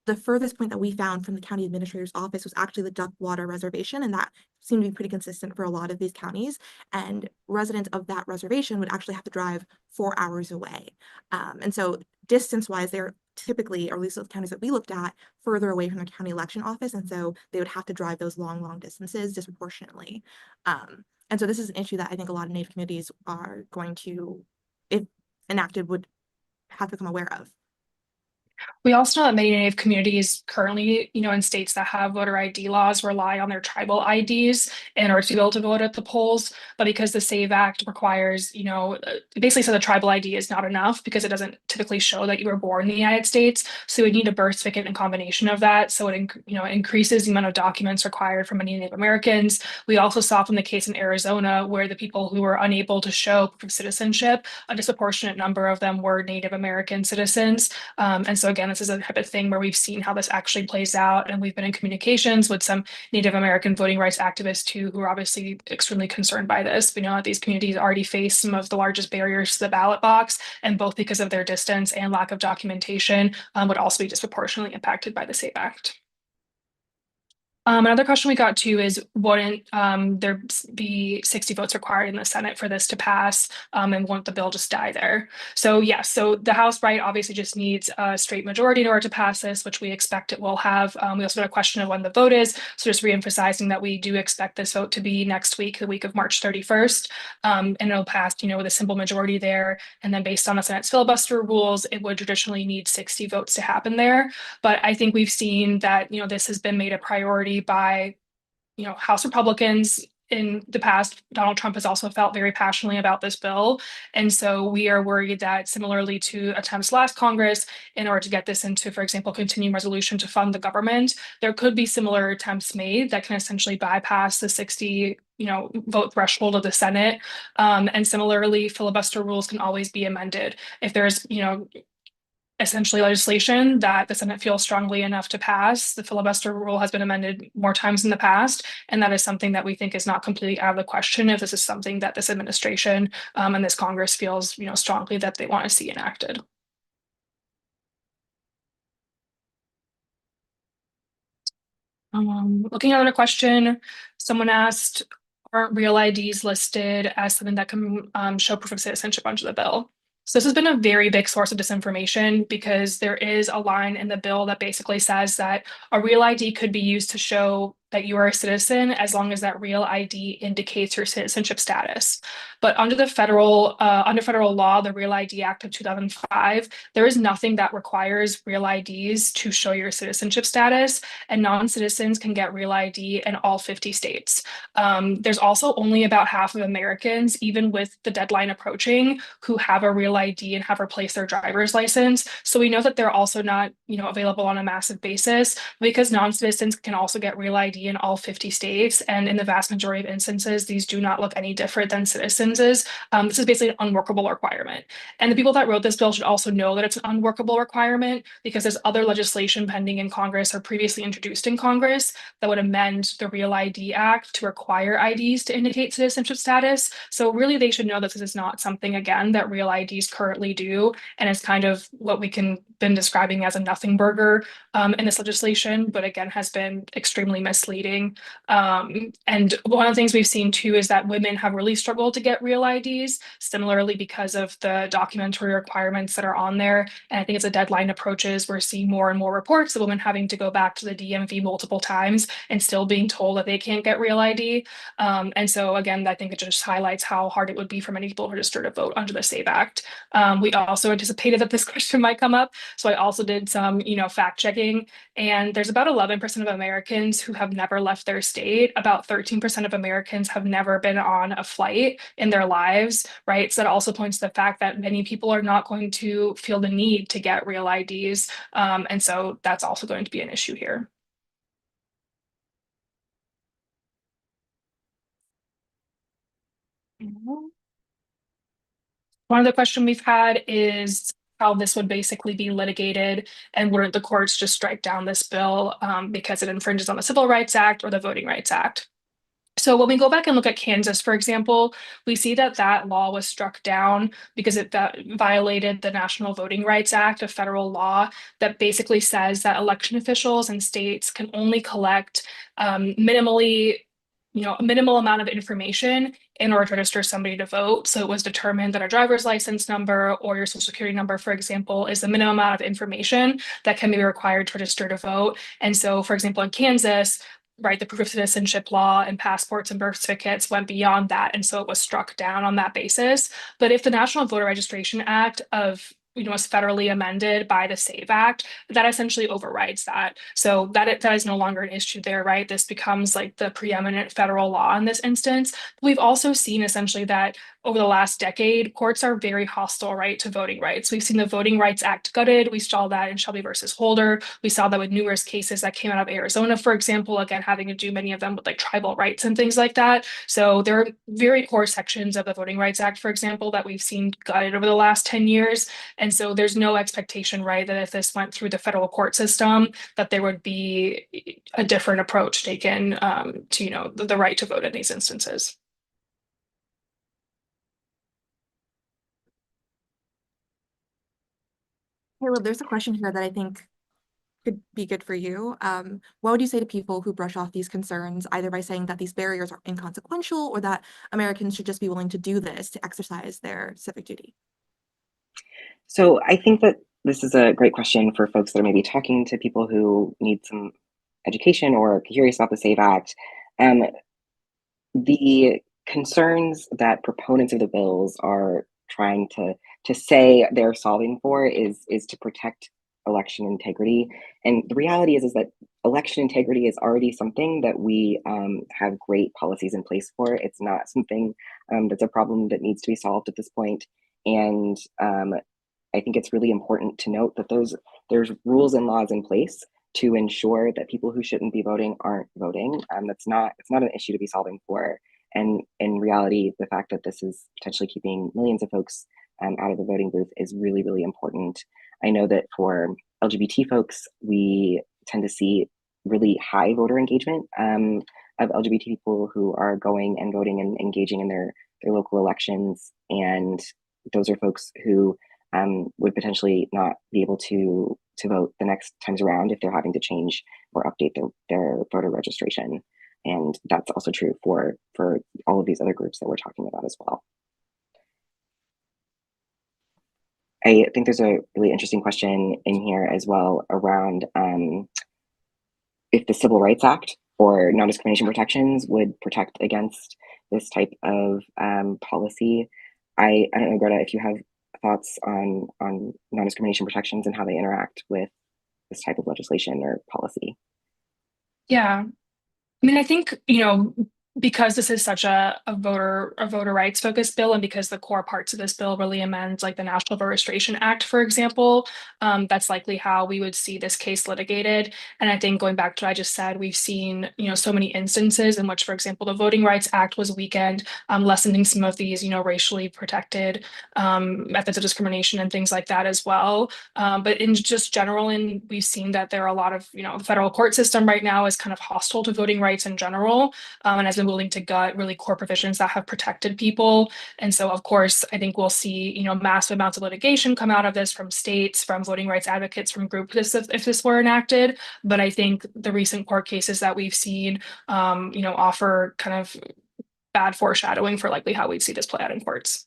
the furthest point that we found from the county administrator's office was actually the Duckwater Reservation, and that seemed to be pretty consistent for a lot of these counties. And residents of that reservation would actually have to drive 4 hours away. And so distance-wise, they're typically, or at least those counties that we looked at, further away from their county election office, and so they would have to drive those long distances disproportionately. And so this is an issue that I think a lot of Native communities are going to, if enacted, would have to become aware of. We also know that many Native communities currently, you know, in states that have voter ID laws, rely on their tribal IDs in order to be able to vote at the polls. But because the SAVE Act requires, you know, basically so the tribal ID is not enough because it doesn't typically show that you were born in the United States. So we need a birth certificate and combination of that. So it, you know, increases the amount of documents required from many Native Americans. We also saw from the case in Arizona where the people who were unable to show proof of citizenship, a disproportionate number of them were Native American citizens. And so again, this is a type of thing where we've seen how this actually plays out, and we've been in communications with some Native American voting rights activists too, who are obviously extremely concerned by this. We know that these communities already face some of the largest barriers to the ballot box, and both because of their distance and lack of documentation, would also be disproportionately impacted by the SAVE Act. Another question we got too is, wouldn't there be 60 votes required in the Senate for this to pass, and won't the bill just die there? So yes, so the House, right, obviously just needs a straight majority in order to pass this, which we expect it will have. We also had a question of when the vote is, so just reemphasizing that we do expect this vote to be next week, the week of March 31st, and it'll pass, you know, with a simple majority there. And then based on the Senate's filibuster rules, it would traditionally need 60 votes to happen there. But I think we've seen that, you know, this has been made a priority by, you know, House Republicans in the past. Donald Trump has also felt very passionately about this bill. And so we are worried that, similarly to attempts last Congress, in order to get this into, for example, continuing resolution to fund the government, there could be similar attempts made that can essentially bypass the 60, you know, vote threshold of the Senate. And similarly, filibuster rules can always be amended. If there's, you know, essentially legislation that the Senate feels strongly enough to pass, the filibuster rule has been amended more times in the past, and that is something that we think is not completely out of the question if this is something that this administration and this Congress feels, you know, strongly that they want to see enacted. Looking at another question, someone asked, aren't real IDs listed as something that can show proof of citizenship under the bill? So this has been a very big source of disinformation, because there is a line in the bill that basically says that a real ID could be used to show that you are a citizen as long as that real ID indicates your citizenship status. But under federal law, the Real ID Act of 2005, there is nothing that requires real IDs to show your citizenship status, and non-citizens can get real ID in all 50 states. There's also only about half of Americans, even with the deadline approaching, who have a real ID and have replaced their driver's license. So we know that they're also not, you know, available on a massive basis, because non-citizens can also get real ID in all 50 states. And in the vast majority of instances, these do not look any different than citizens is. This is basically an unworkable requirement. And the people that wrote this bill should also know that it's an unworkable requirement, because there's other legislation pending in Congress or previously introduced in Congress that would amend the Real ID Act to require IDs to indicate citizenship status. So really, they should know that this is not something, again, that real IDs currently do. And it's kind of what we can been describing as a nothing burger in this legislation, but again, has been extremely misleading. And one of the things we've seen too is that women have really struggled to get real IDs, similarly because of the documentary requirements that are on there. And I think as the deadline approaches, we're seeing more and more reports of women having to go back to the DMV multiple times and still being told that they can't get real ID. And so again, I think it just highlights how hard it would be for many people to register to vote under the SAVE Act. We also anticipated that this question might come up. So I also did some, fact checking, and there's about 11% of Americans who have never left their state. About 13% of Americans have never been on a flight in their lives, right? So that also points to the fact that many people are not going to feel the need to get real IDs. And so that's also going to be an issue here. One of the questions we've had is how this would basically be litigated, and wouldn't the courts just strike down this bill because it infringes on the Civil Rights Act or the Voting Rights Act? So when we go back and look at Kansas, for example, we see that that law was struck down because it violated the National Voting Rights Act, a federal law that basically says that election officials and states can only collect minimally, a minimal amount of information in order to register somebody to vote. So it was determined that a driver's license number or your social security number, for example, is the minimum amount of information that can be required to register to vote. And so, for example, in Kansas, right, the proof of citizenship law and passports and birth certificates went beyond that. And so it was struck down on that basis. But if the National Voter Registration Act of was federally amended by the SAVE Act, that essentially overrides that. So that is no longer an issue there, right? This becomes like the preeminent federal law in this instance. We've also seen essentially that over the last decade, courts are very hostile, right, to voting rights. We've seen the Voting Rights Act gutted. We saw that in Shelby versus Holder. We saw that with numerous cases that came out of Arizona, for example, again, having to do many of them with like tribal rights and things like that. So there are very core sections of the Voting Rights Act, for example, that we've seen gutted over the last 10 years. And so there's no expectation, right, that if this went through the federal court system, that there would be a different approach taken to, the right to vote in these instances. Caleb, there's a question here that I think could be good for you. What would you say to people who brush off these concerns, either by saying that these barriers are inconsequential or that Americans should just be willing to do this to exercise their civic duty? So I think that this is a great question for folks that are maybe talking to people who need some education or are curious about the SAVE Act. The concerns that proponents of the bills are trying to say they're solving for is to protect election integrity. And the reality is that election integrity is already something that we have great policies in place for. It's not something that's a problem that needs to be solved at this point. And I think it's really important to note that there's rules and laws in place to ensure that people who shouldn't be voting aren't voting. It's not an issue to be solving for. And in reality, the fact that this is potentially keeping millions of folks out of the voting booth is really, really important. I know that for LGBT folks, we tend to see really high voter engagement of LGBT people who are going and voting and engaging in their local elections. And those are folks who would potentially not be able to vote the next times around if they're having to change or update their voter registration. And that's also true for all of these other groups that we're talking about as well. I think there's a really interesting question in here as well around if the Civil Rights Act or non-discrimination protections would protect against this type of policy. I don't know, Greta, if you have thoughts on non-discrimination protections and how they interact with this type of legislation or policy. Yeah, I mean, I think, because this is such a voter rights focused bill, and because the core parts of this bill really amend like the National Voter Registration Act, for example, that's likely how we would see this case litigated. And I think going back to what I just said, we've seen, so many instances in which, for example, the Voting Rights Act was weakened, lessening some of these, racially protected methods of discrimination and things like that as well. But in just general, and we've seen that there are a lot of, the federal court system right now is kind of hostile to voting rights in general, and has been been willing to gut really core provisions that have protected people. And so, of course, I think we'll see, massive amounts of litigation come out of this from states, from voting rights advocates, from groups if this were enacted. But I think the recent court cases that we've seen, offer kind of bad foreshadowing for likely how we'd see this play out in courts.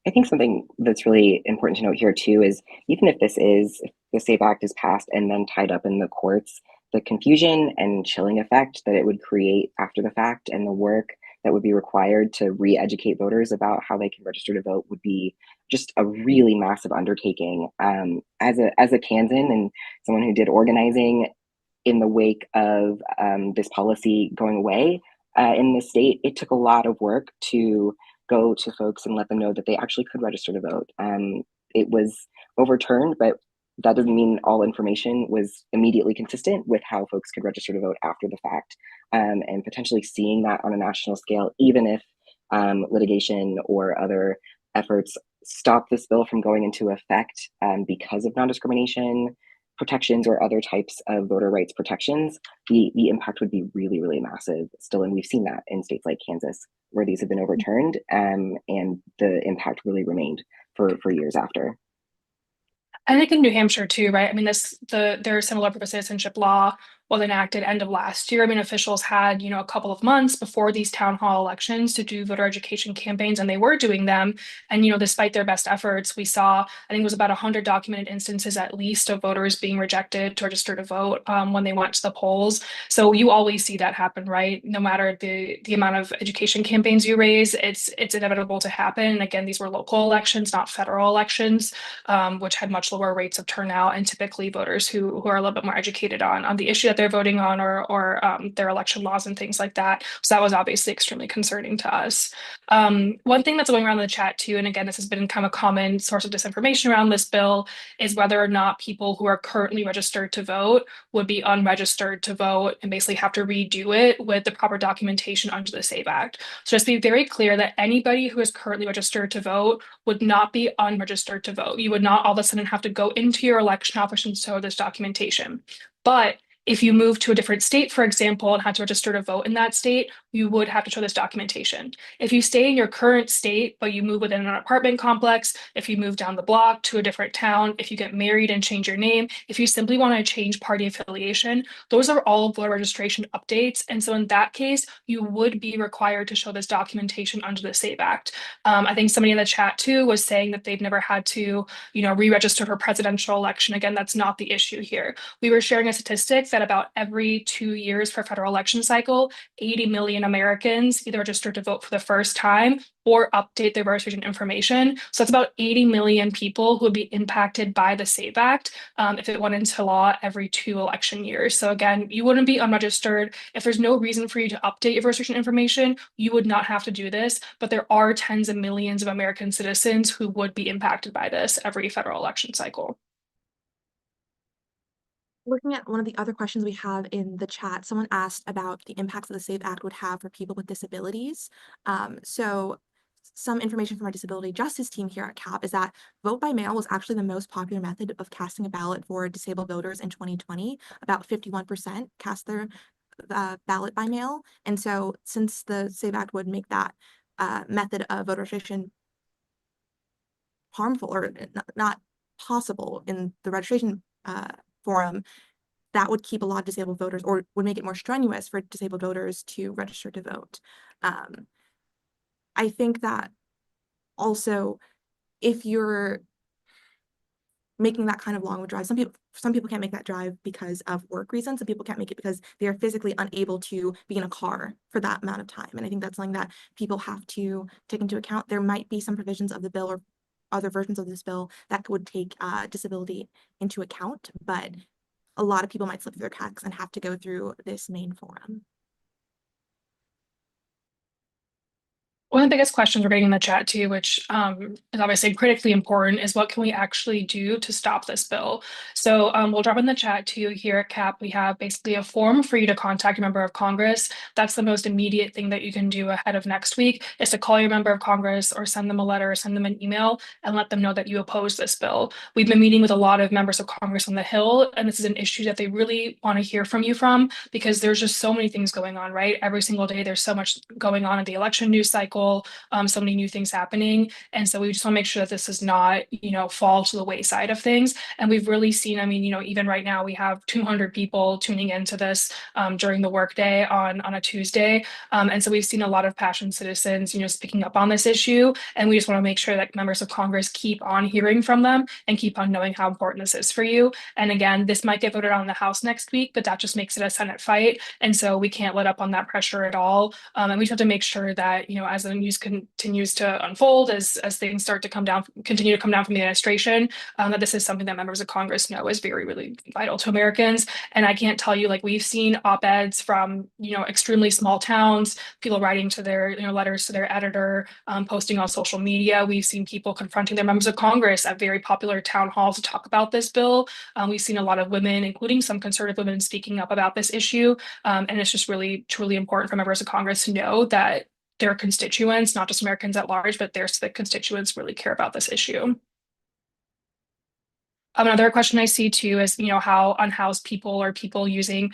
I think something that's really important to note here too is even if the SAVE Act is passed and then tied up in the courts, the confusion and chilling effect that it would create after the fact and the work that would be required to re-educate voters about how they can register to vote would be just a really massive undertaking. As a Kansan and someone who did organizing in the wake of this policy going away in the state, it took a lot of work to go to folks and let them know that they actually could register to vote. It was overturned, but that doesn't mean all information was immediately consistent with how folks could register to vote after the fact. And potentially seeing that on a national scale, even if litigation or other efforts stop this bill from going into effect because of non-discrimination protections or other types of voter rights protections, the impact would be really, really massive still. And we've seen that in states like Kansas, where these have been overturned, and the impact really remained for years after. I think in New Hampshire too, right? I mean, their similar purpose citizenship law was enacted end of last year. I mean, officials had, a couple of months before these town hall elections to do voter education campaigns, and they were doing them. And, despite their best efforts, we saw, I think it was about 100 documented instances at least of voters being rejected to register to vote when they went to the polls. So you always see that happen, right? No matter the amount of education campaigns you raise, it's inevitable to happen. And again, these were local elections, not federal elections, which had much lower rates of turnout, and typically voters who are a little bit more educated on the issue that they're voting on or their election laws and things like that. So that was obviously extremely concerning to us. One thing that's going around in the chat too, and again, this has been kind of a common source of disinformation around this bill, is whether or not people who are currently registered to vote would be unregistered to vote and basically have to redo it with the proper documentation under the SAVE Act. So just be very clear that anybody who is currently registered to vote would not be unregistered to vote. You would not all of a sudden have to go into your election office and show this documentation. But if you move to a different state, for example, and had to register to vote in that state, you would have to show this documentation. If you stay in your current state, but you move within an apartment complex, if you move down the block to a different town, if you get married and change your name, if you simply want to change party affiliation, those are all voter registration updates. And so in that case, you would be required to show this documentation under the SAVE Act. I think somebody in the chat too was saying that they've never had to, re-register for presidential election. Again, that's not the issue here. We were sharing a statistic that about every 2 years per federal election cycle, 80 million Americans either register to vote for the first time or update their registration information. So that's about 80 million people who would be impacted by the SAVE Act if it went into law every 2 election years. So again, you wouldn't be unregistered. If there's no reason for you to update your registration information, you would not have to do this. But there are tens of millions of American citizens who would be impacted by this every federal election cycle. Looking at one of the other questions we have in the chat, someone asked about the impacts that the SAVE Act would have for people with disabilities. So some information from our disability justice team here at CAP is that vote by mail was actually the most popular method of casting a ballot for disabled voters in 2020. About 51% cast their ballot by mail. And so since the SAVE Act would make that method of voter registration harmful or not possible in the registration forum, that would keep a lot of disabled voters, or would make it more strenuous for disabled voters to register to vote. I think that also, if you're making that kind of long drive, some people can't make that drive because of work reasons. Some people can't make it because they are physically unable to be in a car for that amount of time. And I think that's something that people have to take into account. There might be some provisions of the bill or other versions of this bill that would take disability into account, but a lot of people might slip through their cracks and have to go through this main forum. One of the biggest questions we're getting in the chat too, which is obviously critically important, is what can we actually do to stop this bill? So we'll drop in the chat too. Here at CAP, we have basically a form for you to contact your member of Congress. That's the most immediate thing that you can do ahead of next week, is to call your member of Congress or send them a letter or send them an email and let them know that you oppose this bill. We've been meeting with a lot of members of Congress on the Hill, and this is an issue that they really want to hear from you from, because there's just so many things going on, right? Every single day, there's so much going on in the election news cycle. So many new things happening. And so we just want to make sure that this does not, fall to the wayside of things. And we've really seen, even right now, we have 200 people tuning into this during the workday on a Tuesday. And so we've seen a lot of passionate citizens, speaking up on this issue. And we just want to make sure that members of Congress keep on hearing from them and keep on knowing how important this is for you. And again, this might get voted on in the House next week, but that just makes it a Senate fight. And so we can't let up on that pressure at all. And we just have to make sure that, as the news continues to unfold, as things start to continue to come down from the administration, that this is something that members of Congress know is very, really vital to Americans. And I can't tell you, we've seen op-eds from, extremely small towns, people writing to their, letters to their editor, posting on social media. We've seen people confronting their members of Congress at very popular town halls to talk about this bill. We've seen a lot of women, including some conservative women, speaking up about this issue. And it's just really, truly important for members of Congress to know that their constituents, not just Americans at large, but their civic constituents, really care about this issue. Another question I see too is, how unhoused people or people using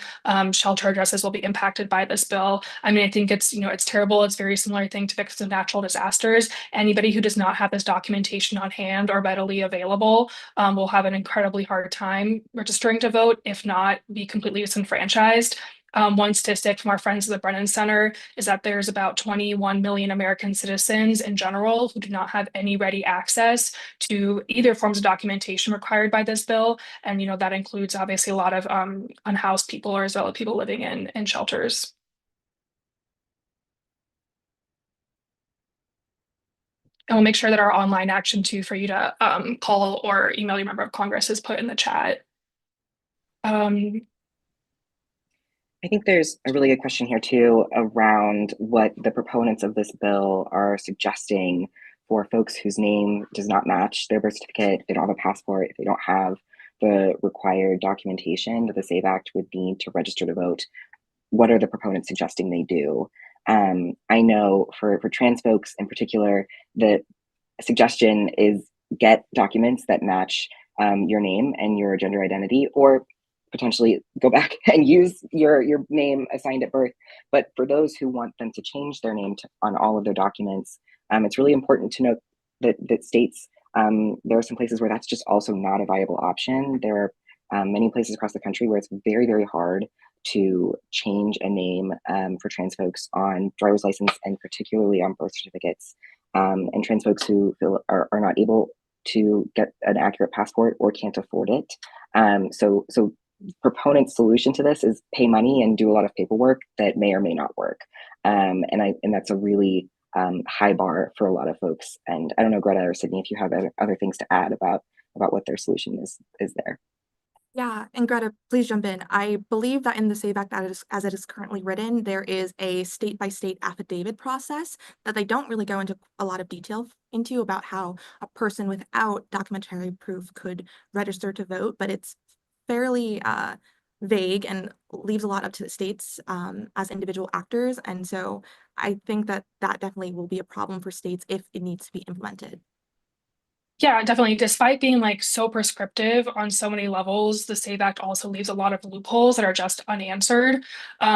shelter addresses will be impacted by this bill. I mean, I think it's, it's terrible. It's very similar thing to victims of natural disasters. Anybody who does not have this documentation on hand or readily available will have an incredibly hard time registering to vote, if not be completely disenfranchised. One statistic from our friends at the Brennan Center is that there's about 21 million American citizens in general who do not have any ready access to either forms of documentation required by this bill. And, that includes obviously a lot of unhoused people, or as well as people living in shelters. And we'll make sure that our online action too for you to call or email your member of Congress is put in the chat. I think there's a really good question here too around what the proponents of this bill are suggesting for folks whose name does not match their birth certificate, if they don't have a passport, if they don't have the required documentation that the SAVE Act would need to register to vote. What are the proponents suggesting they do? I know for trans folks in particular, the suggestion is get documents that match your name and your gender identity, or potentially go back and use your name assigned at birth. But for those who want them to change their name on all of their documents, it's really important to note that states, there are some places where that's just also not a viable option. There are many places across the country where it's very, very hard to change a name for trans folks on driver's license and particularly on birth certificates. And trans folks who are not able to get an accurate passport or can't afford it. So proponents' solution to this is pay money and do a lot of paperwork that may or may not work. And that's a really high bar for a lot of folks. And I don't know, Greta or Sydney, if you have other things to add about what their solution is there. Yeah, and Greta, please jump in. I believe that in the SAVE Act as it is currently written, there is a state-by-state affidavit process that they don't really go into a lot of detail into about how a person without documentary proof could register to vote, but it's fairly vague and leaves a lot up to the states as individual actors. And so I think that definitely will be a problem for states if it needs to be implemented. Yeah, definitely. Despite being so prescriptive on so many levels, the SAVE Act also leaves a lot of loopholes that are just unanswered.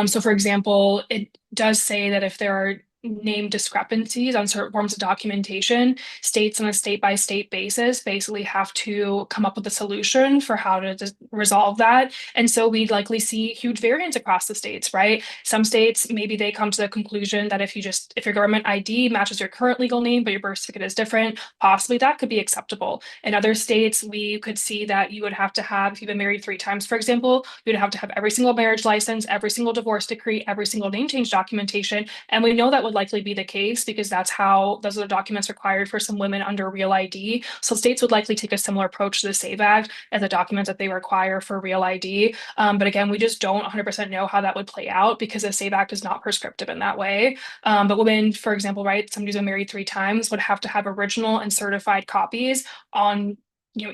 So for example, it does say that if there are name discrepancies on certain forms of documentation, states on a state-by-state basis basically have to come up with a solution for how to resolve that. And so we'd likely see huge variance across the states, right? Some states, maybe they come to the conclusion that if your government ID matches your current legal name, but your birth certificate is different, possibly that could be acceptable. In other states, we could see that you would have to have, if you've been married 3 times, for example, you would have to have every single marriage license, every single divorce decree, every single name change documentation. And we know that would likely be the case because those are the documents required for some women under Real ID. So states would likely take a similar approach to the SAVE Act as the documents that they require for Real ID. But again, we just don't 100% know how that would play out because the SAVE Act is not prescriptive in that way. But women, for example, right, somebody who's been married 3 times would have to have original and certified copies on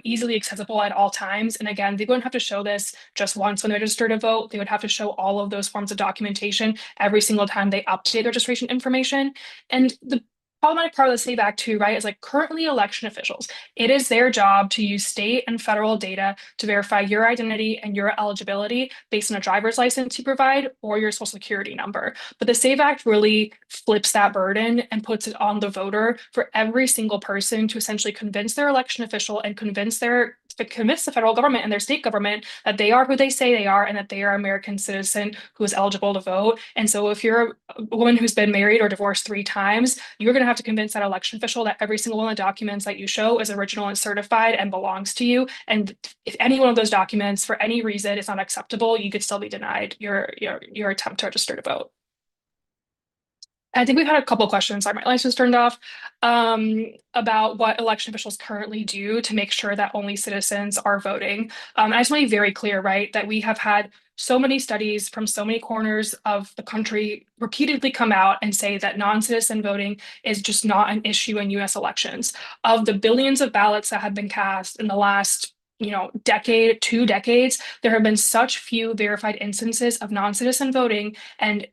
easily accessible at all times. And again, they wouldn't have to show this just once when they register to vote. They would have to show all of those forms of documentation every single time they update registration information. And the problematic part of the SAVE Act too, right, is like currently election officials, it is their job to use state and federal data to verify your identity and your eligibility based on a driver's license you provide or your social security number. But the SAVE Act really flips that burden and puts it on the voter for every single person to essentially convince their election official and convince the federal government and their state government that they are who they say they are and that they are an American citizen who is eligible to vote. And so if you're a woman who's been married or divorced 3 times, you're going to have to convince that election official that every single one of the documents that you show is original and certified and belongs to you. And if any one of those documents for any reason is not acceptable, you could still be denied your attempt to register to vote. I think we've had a couple of questions. Sorry, my lights just turned off about what election officials currently do to make sure that only citizens are voting. I just want to be very clear, right, that we have had so many studies from so many corners of the country repeatedly come out and say that non-citizen voting is just not an issue in US elections. Of the billions of ballots that have been cast in the last decade, 2 decades, there have been such few verified instances of non-citizen voting. And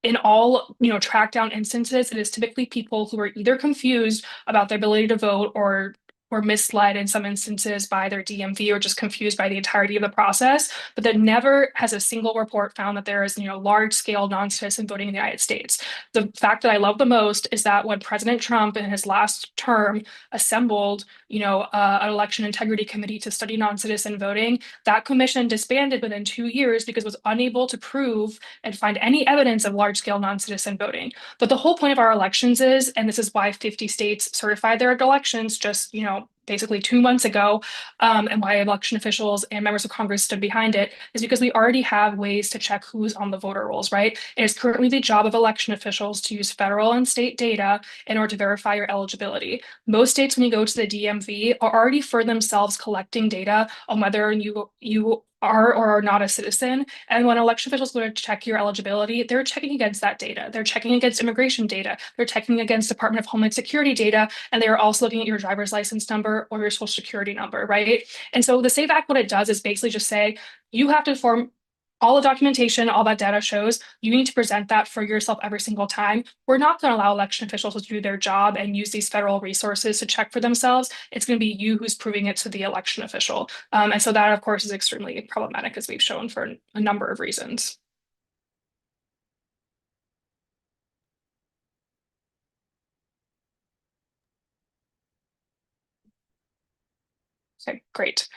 in all, track down instances, it is typically people who are either confused about their ability to vote or misled in some instances by their DMV or just confused by the entirety of the process, but that never has a single report found that there is, large scale non-citizen voting in the United States. The fact that I love the most is that when President Trump in his last term assembled, an election integrity committee to study non-citizen voting, that commission disbanded within 2 years because it was unable to prove and find any evidence of large scale non-citizen voting. But the whole point of our elections is, and this is why 50 states certified their elections just, basically 2 months ago, and why election officials and members of Congress stood behind it, is because we already have ways to check who's on the voter rolls, right? It is currently the job of election officials to use federal and state data in order to verify your eligibility. Most states, when you go to the DMV, are already for themselves collecting data on whether you are or are not a citizen. And when election officials go to check your eligibility, they're checking against that data. They're checking against immigration data. They're checking against Department of Homeland Security data. And they are also looking at your driver's license number or your social security number, right? And so the SAVE Act, what it does is basically just say, you have to form all the documentation, all that data shows, you need to present that for yourself every single time. We're not going to allow election officials to do their job and use these federal resources to check for themselves. It's going to be you who's proving it to the election official. And so that, of course, is extremely problematic, as we've shown for a number of reasons. Okay, great.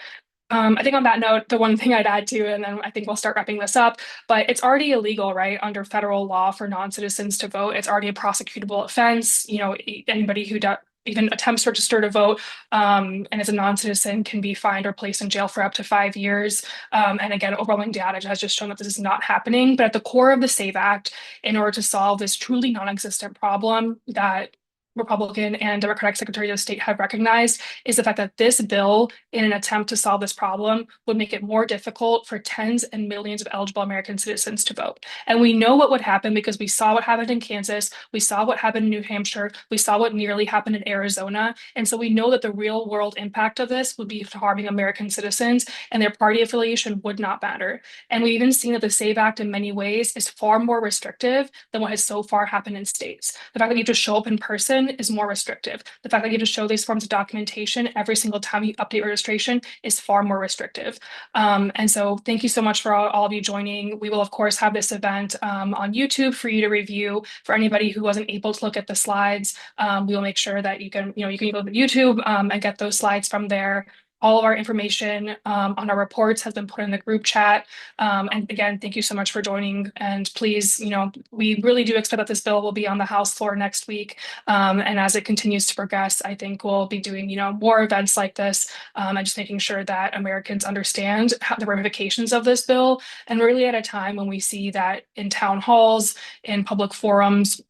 I think on that note, the one thing I'd add to, and then I think we'll start wrapping this up, but it's already illegal, right, under federal law for non-citizens to vote. It's already a prosecutable offense. Anybody who even attempts to register to vote and is a non-citizen can be fined or placed in jail for up to 5 years. And again, overwhelming data has just shown that this is not happening. But at the core of the SAVE Act, in order to solve this truly non-existent problem that Republican and Democratic Secretary of State have recognized, is the fact that this bill, in an attempt to solve this problem, would make it more difficult for tens and millions of eligible American citizens to vote. And we know what would happen because we saw what happened in Kansas, we saw what happened in New Hampshire, we saw what nearly happened in Arizona. And so we know that the real world impact of this would be harming American citizens, and their party affiliation would not matter. And we've even seen that the SAVE Act in many ways is far more restrictive than what has so far happened in states. The fact that you have to show up in person is more restrictive. The fact that you have to show these forms of documentation every single time you update registration is far more restrictive. And so thank you so much for all of you joining. We will, of course, have this event on YouTube for you to review. For anybody who wasn't able to look at the slides, we will make sure that you can go to YouTube and get those slides from there. All of our information on our reports has been put in the group chat. And again, thank you so much for joining. And please, we really do expect that this bill will be on the House floor next week. And as it continues to progress, I think we'll be doing, more events like this and just making sure that Americans understand the ramifications of this bill. And really at a time when we see that in town halls, in public forums,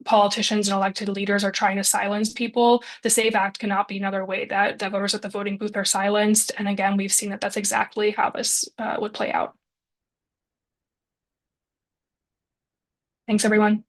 politicians and elected leaders are trying to silence people, the SAVE Act cannot be another way that voters at the voting booth are silenced. And again, we've seen that that's exactly how this would play out. Thanks, everyone.